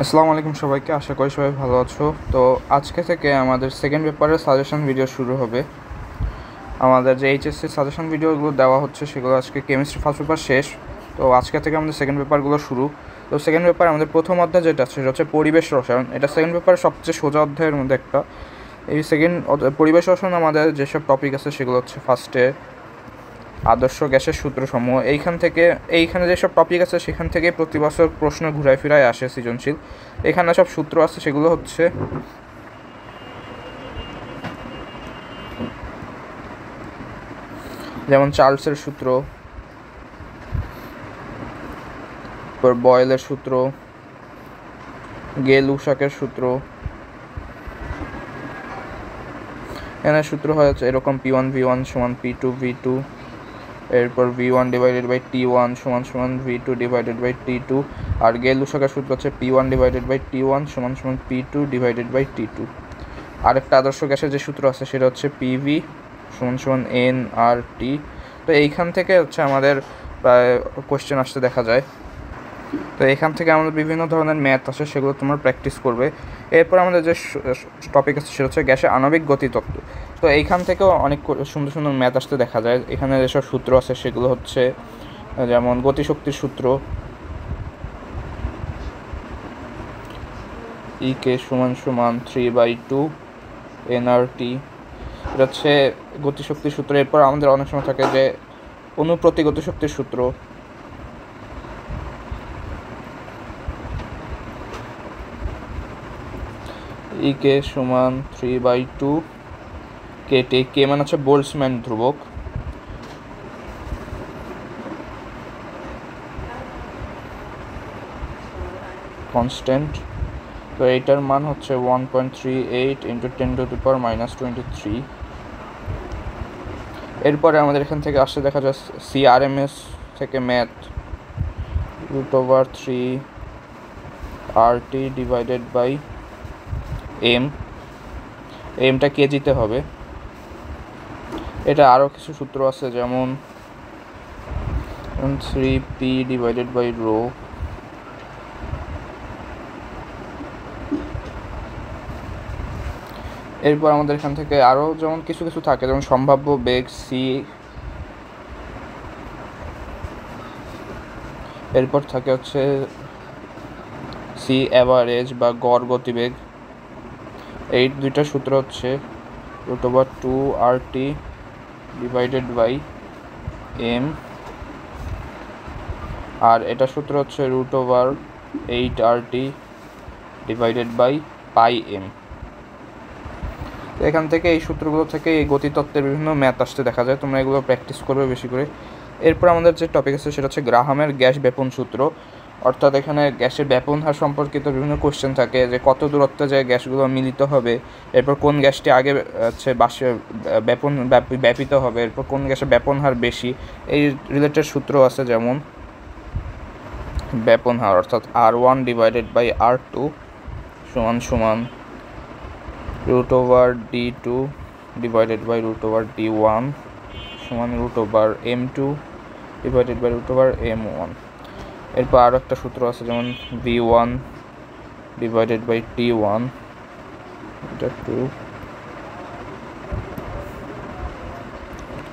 আসসালামু আলাইকুম সবাইকে, আশা করি সবাই ভালো আছো। তো আজকে থেকে আমাদের সেকেন্ড পেপারের সাজেশন ভিডিও শুরু হবে। আমাদের যে এইচএসসি সাজেশন ভিডিওগুলো দেওয়া হচ্ছে সেগুলো আজকে কেমিস্ট্রি ফার্স্ট পেপার শেষ, তো আজকে থেকে আমাদের সেকেন্ড পেপারগুলো শুরু। তো সেকেন্ড পেপার আমাদের প্রথম অধ্যায় যেটা সেটা হচ্ছে পরিবেশ রসায়ন। এটা সেকেন্ড পেপারের সবচেয়ে সোজা অধ্যায়ের মধ্যে একটা। এই পরিবেশ রসায়ন আমাদের যেসব টপিক আছে সেগুলো হচ্ছে ফার্স্টে আদর্শ গ্যাসের সূত্রসমূহ। এইখানে যেসব টপিক আছে সেখান থেকে প্রতি বছর প্রশ্ন ঘুরায় ফিরায় আসে সৃজনশীল। এখানে সব সূত্র আছে, সেগুলো হচ্ছে যেমন চার্লসের সূত্র, বয়েলের সূত্র, গে-লুসাকের সূত্র। এখানে সূত্র হয়েছে এরকম P1V1 সমান P2V2, এরপর V1 ডিভাইডেড বাই T1 সমান সমান V2 ডিভাইডেড বাই T2, আর গে-লুসাকের সূত্র হচ্ছে P1 ডিভাইডেড বাই T1 সমান সমান P2 ডিভাইডেড বাই T2। আরেকটা আদর্শ গ্যাসের যে সূত্র আছে সেটা হচ্ছে PV সমান সমান nRT। তো এইখান থেকে হচ্ছে আমাদের প্রায় কোয়েশ্চেন আসতে দেখা যায়। তো এখান থেকে আমাদের বিভিন্ন ধরনের ম্যাথ আছে, সেগুলো তোমরা প্র্যাকটিস করবে। এরপর আমাদের যে টপিক আছে সেটা হচ্ছে গ্যাসের আণবিক গতিতত্ত্ব। তো এইখান থেকেও অনেক সুন্দর সুন্দর ম্যাথ আসতে দেখা যায়। এখানে যেসব সূত্র আছে সেগুলো হচ্ছে যেমন গতিশক্তির সূত্র EK সমান সমান 3/2 nRT, এটা হচ্ছে গতিশক্তির সূত্র। এরপর আমাদের অনেক সময় থাকে যে অনুপ্রতি গতিশক্তির সূত্র, EK সমান 3/2 KT। কে মানে হচ্ছে বোল্টজম্যান ধ্রুবক, কনস্ট্যান্ট। তো এইটার মান হচ্ছে 1.38 × 10⁻⁻23। এরপরে আমাদের এখান থেকে আসতে দেখা যায় CRMS থেকে math √3 RT divided by M। এমটা কেজিতে হবে। এটা আরও কিছু সূত্র আছে, যেমন 3P ডিভাইডেড বাই রো। এরপর আমাদের এখান থেকে আরও যেমন কিছু কিছু থাকে, যেমন সম্ভাব্য বেগ C। এরপর থাকে হচ্ছে C অ্যাভারেজ বা গড় গতিবেগ। এই দুইটা সূত্র হচ্ছে √2 RT ডিভাইডেড বাই M, আর এটা সূত্র হচ্ছে √8 RT ডিভাইডেড বাই πM। এখান থেকে এই সূত্রগুলো থেকে এই গতিতত্ত্বের বিভিন্ন ম্যাথ আসতে দেখা যায়, তোমরা এগুলো প্র্যাকটিস করবে বেশি করে। এরপর আমাদের যে টপিক আছে সেটা হচ্ছে গ্রাহামের গ্যাস ব্যাপন সূত্র, অর্থাৎ এখানে গ্যাসের ব্যাপন হার সম্পর্কিত বিভিন্ন কোশ্চেন থাকে, যে কত দূরত্বে যে গ্যাসগুলো মিলিত হবে, এরপর কোন গ্যাসটি আগে হচ্ছে ব্যাপিত হবে, এরপর কোন গ্যাসের ব্যাপন হার বেশি, এই রিলেটেড সূত্র আছে। যেমন ব্যাপন হার অর্থাৎ R1 ডিভাইডেড বাই R2 সমান সমান √D2 ডিভাইডেড বাই √D1 সমান √M2 ডিভাইডেড বাই √M1। এরপর আরও একটা সূত্র আছে, যেমন V1 ডিভাইডেড বাই T1, এটা 2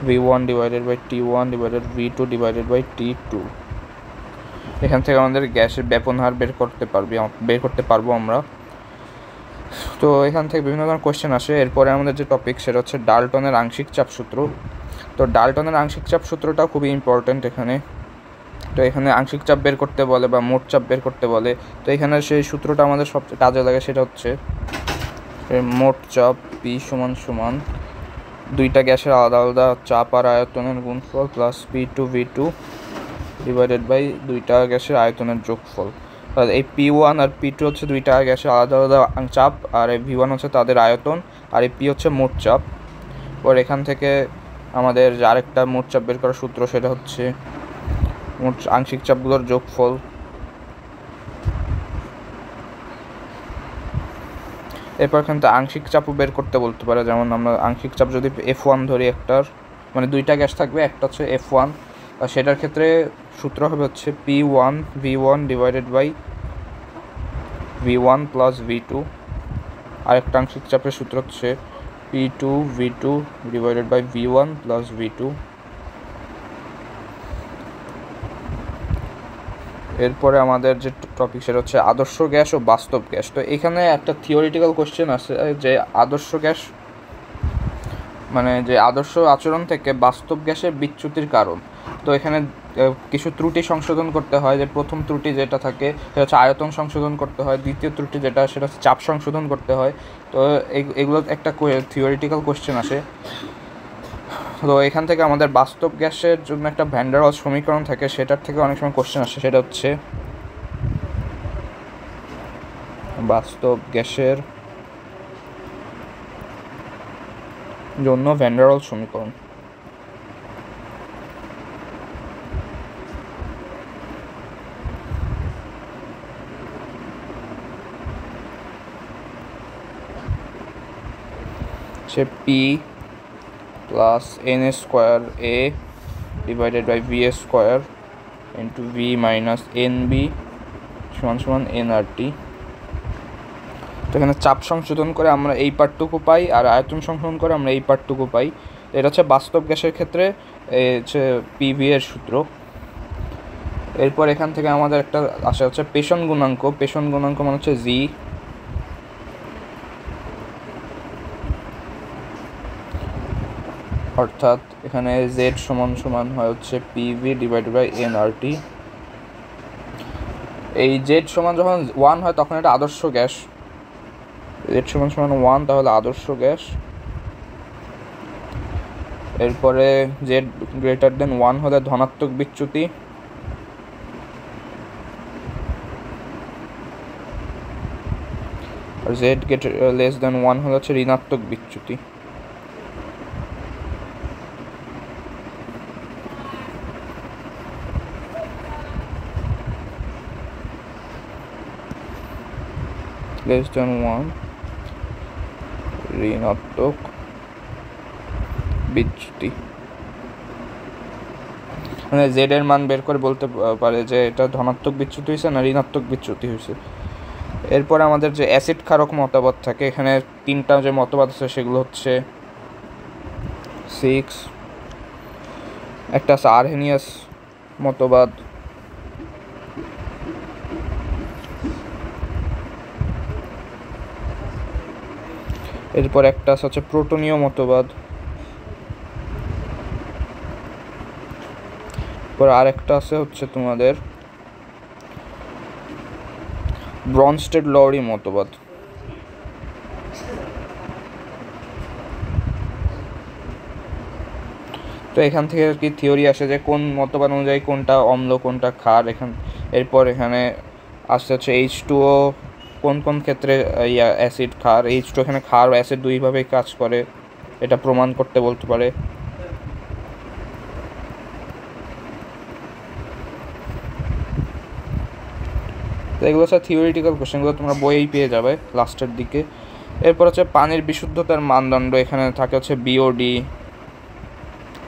V1 divided by T1 divided V2 divided by T2। এখান থেকে আমাদের গ্যাসের ব্যাপন হার বের করতে পারবো আমরা। তো এখান থেকে বিভিন্ন ধরনের কোয়েশ্চেন আসে। এরপরে আমাদের যে টপিক সেটা হচ্ছে ডাল্টনের আংশিক চাপ সূত্র। তো ডাল্টনের আংশিক চাপ সূত্রটা খুবই ইম্পর্ট্যান্ট এখানে। তো এখানে আংশিক চাপ বের করতে বলে বা মোট চাপ বের করতে বলে, তো এখানে সেই সূত্রটা আমাদের সবচেয়ে কাজে লাগে। সেটা হচ্ছে মোট চাপ P সমান সমান দুইটা গ্যাসের আলাদা আলাদা চাপ আর আয়তনের গুণফল প্লাস P2V2 ডিভাইডেড বাই দুইটা গ্যাসের আয়তনের যোগফল। এই P1 আর P2 হচ্ছে দুইটা গ্যাসের আলাদা আলাদা চাপ, আর এই V1 হচ্ছে তাদের আয়তন, আর এই P হচ্ছে মোট চাপ। ওর এখান থেকে আমাদের আরেকটা মোট চাপ বের করার সূত্র, সেটা হচ্ছে মোট আংশিক চাপগুলোর যোগফল। এরপর এখান থেকে আংশিক চাপও বের করতে বলতে পারে, যেমন আমরা আংশিক চাপ যদি F1 ধরি, একটার মানে দুইটা গ্যাস থাকবে, একটা হচ্ছে F1, আর সেটার ক্ষেত্রে সূত্র হবে হচ্ছে P1V1 divided by V1 plus V2, আরেকটা আংশিক চাপের সূত্র হচ্ছে P2 V2 divided by V1 plus V2। এরপরে আমাদের যে টপিক সেটা হচ্ছে আদর্শ গ্যাস ও বাস্তব গ্যাস। তো এখানে একটা থিওরিটিক্যাল কোশ্চেন আছে যে আদর্শ গ্যাস মানে যে আদর্শ আচরণ থেকে বাস্তব গ্যাসের বিচ্যুতির কারণ। তো এখানে কিছু ত্রুটি সংশোধন করতে হয়। যে প্রথম ত্রুটি যেটা থাকে সেটা হচ্ছে আয়তন সংশোধন করতে হয়, দ্বিতীয় ত্রুটি যেটা সেটা হচ্ছে চাপ সংশোধন করতে হয়। তো এগুলো একটা থিওরিটিক্যাল কোশ্চেন আসে। তো এখান থেকে আমাদের বাস্তব গ্যাসের জন্য একটা ভ্যান ডার ওয়ালস সমীকরণ থাকে, সেটার থেকে অনেক সময় কোশ্চেন আসে। সেটা হচ্ছে বাস্তব গ্যাসের জন্য ভ্যান ডার ওয়ালস সমীকরণ। সে P plus n square a divided by v square into v minus nb সমান সমান nRT। তো এখানে চাপ সংশোধন করে আমরা এই পার্টটুকু পাই, আর আয়তন সংশোধন করে আমরা এই পার্টটুকু পাই। এটা হচ্ছে বাস্তব গ্যাসের ক্ষেত্রে হচ্ছে PV এর সূত্র। এরপর এখান থেকে আমাদের একটা আসা হচ্ছে পেষণ গুণাঙ্ক। পেষণ গুণাঙ্ক মানে হচ্ছে G, অর্থাৎ এখানে Z সমান সমান হয় হচ্ছে PV ডিভাইডেড বাই nRT। এই Z সমান যখন 1 হয় তখন এটা আদর্শ গ্যাস। Z সমান সমান 1 তাহলে আদর্শ গ্যাস। এরপরে Z গ্রেটার দেন 1 হলে ধনাত্মক বিচ্যুতি, আর Z লেস দেন 1 হলে হচ্ছে ঋণাত্মক বিচ্যুতি। লেস দেন 1 ঋণাত্মক বিচ্যুতি। মানে Z এর মান বের করে বলতে পারে যে এটা ধনাত্মক বিচ্যুতি হয়েছে না ঋণাত্মক বিচ্যুতি হয়েছে। এরপরে আমাদের যে অ্যাসিড ক্ষারক মতবাদ থাকে, এখানে তিনটা যে মতবাদ আছে সেগুলো হচ্ছে 6, একটা আছে আরহেনিয়াস মতবাদ, এরপর একটা আছে হচ্ছে প্রোটনীয় মতবাদ, এরপর আরেকটা আছে হচ্ছে তোমাদের ব্রনস্টেড লরি মতবাদ। তো এখান থেকে আর কি থিওরি আসে যে কোন মতবাদ অনুযায়ী কোনটা অম্ল কোনটা ক্ষার। এরপর এখানে আসছে হচ্ছে H2O কোন কোন ক্ষেত্রে অ্যাসিড ক্ষার, H2O এখানে ক্ষার ও অ্যাসিড দুইভাবেই কাজ করে, এটা প্রমাণ করতে বলতে পারে। তো এগুলো হচ্ছে থিওরিটিক্যাল কোশ্চেনগুলো তোমরা বইয়েই পেয়ে যাবে লাস্টের দিকে। এরপর হচ্ছে পানির বিশুদ্ধতার মানদণ্ড, এখানে থাকে হচ্ছে BOD,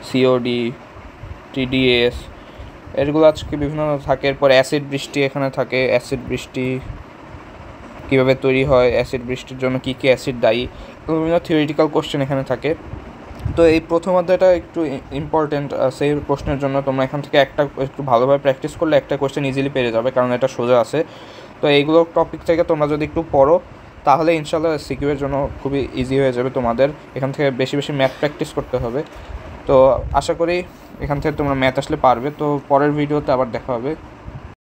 COD, TDS, এগুলো আজকে বিভিন্ন থাকে। এরপর অ্যাসিড বৃষ্টি এখানে থাকে, অ্যাসিড বৃষ্টি কীভাবে তৈরি হয়, অ্যাসিড বৃষ্টির জন্য কী কী অ্যাসিড দায়ী, বিভিন্ন থিওরিটিক্যাল কোশ্চেন এখানে থাকে। তো এই প্রথম অধ্যায়টা একটু ইম্পর্টেন্ট সেই প্রশ্নের জন্য তোমরা এখান থেকে একটা একটু ভালোভাবে প্র্যাকটিস করলে একটা কোশ্চেন ইজিলি পেরে যাবে, কারণ এটা সোজা আছে। তো এইগুলো টপিক থেকে তোমরা যদি একটু পড়ো তাহলে ইনশাল্লাহ সিকিউ এর জন্য খুবই ইজি হয়ে যাবে তোমাদের। এখান থেকে বেশি বেশি ম্যাথ প্র্যাকটিস করতে হবে। তো আশা করি এখান থেকে তোমরা ম্যাথ আসলে পারবে। তো পরের ভিডিওতে আবার দেখা হবে।